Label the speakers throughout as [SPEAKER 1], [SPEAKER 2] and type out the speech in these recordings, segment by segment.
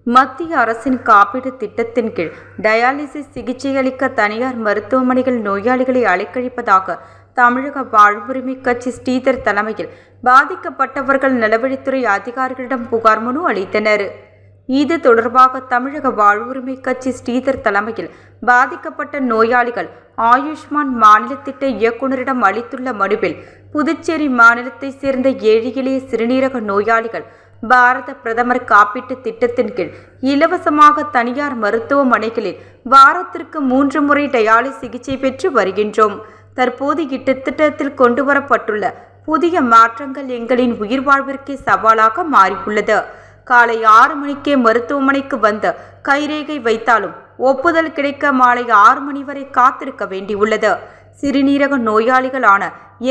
[SPEAKER 1] மத்திய அரசின் காப்பீடு திட்டத்தின் கீழ் டயாலிசிஸ் சிகிச்சையளிக்க தனியார் மருத்துவமனைகள் நோயாளிகளை அலைக்கழிப்பதாக தமிழக வாழ்வுரிமை கட்சி ஸ்ரீதர் தலைமையில் பாதிக்கப்பட்டவர்கள் நலவழித்துறை அதிகாரிகளிடம் புகார் மனு அளித்தனர். இது தொடர்பாக தமிழக வாழ்வுரிமை கட்சி ஸ்ரீதர் தலைமையில் பாதிக்கப்பட்ட நோயாளிகள் ஆயுஷ்மான் மாநில திட்ட இயக்குநரிடம் அளித்துள்ள மனுவில் புதுச்சேரி மாநிலத்தைச் சேர்ந்த 7 எளிய சிறுநீரக நோயாளிகள் பாரத பிரதமர் காப்பீட்டு திட்டத்தின் கீழ் இலவசமாக தனியார் மருத்துவமனைகளில் வாரத்திற்கு 3 முறை டயாலிசிஸ் சிகிச்சை பெற்று வருகின்றோம். தற்போது இத்திட்டத்தில் கொண்டுவரப்பட்டுள்ள புதிய மாற்றங்கள் எங்களின் உயிர் வாழ்விற்கே சவாலாக மாறியுள்ளது. காலை 6 மணிக்கே மருத்துவமனைக்கு வந்து கைரேகை வைத்தாலும் ஒப்புதல் கிடைக்க மாலை 6 மணி வரை காத்திருக்க வேண்டியுள்ளது. சிறுநீரக நோயாளிகளான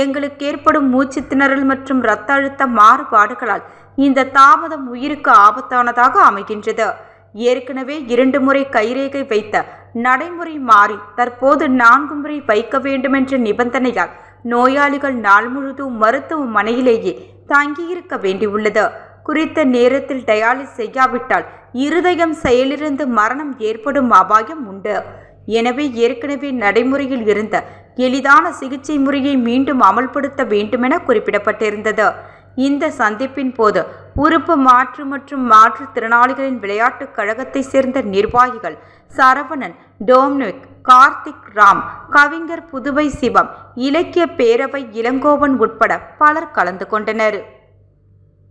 [SPEAKER 1] எங்களுக்கு ஏற்படும் மூச்சு திணறல் மற்றும் இரத்த அழுத்த மாறுபாடுகளால் இந்த தாமதம் உயிருக்கு ஆபத்தானதாக அமைகின்றது. ஏற்கனவே 2 முறை கைரேகை வைத்த நடைமுறை மாறி தற்போது 4 முறை வைக்க வேண்டுமென்ற நிபந்தனையால் நோயாளிகள் நாள் முழுதும் மருத்துவமனையிலேயே தங்கியிருக்க வேண்டியுள்ளது. குறித்த நேரத்தில் டயாலிசிஸ் செய்யாவிட்டால் இருதயம் செயலிழந்து மரணம் ஏற்படும் அபாயம் உண்டு. எனவே ஏற்கனவே நடைமுறையில் இருந்த எளிதான சிகிச்சை முறையை மீண்டும் அமல்படுத்த வேண்டுமென குறிப்பிடப்பட்டிருந்தது. இந்த சந்திப்பின் போது உறுப்பு மாற்று மற்றும் மாற்றுத்திறனாளிகளின் விளையாட்டுக் கழகத்தை சேர்ந்த நிர்வாகிகள் சரவணன், டோம்னிக், கார்த்திக், ராம், கவிஞர் புதுவை சிவம், இலக்கிய பேரவை இளங்கோவன் உட்பட பலர் கலந்து கொண்டனர்.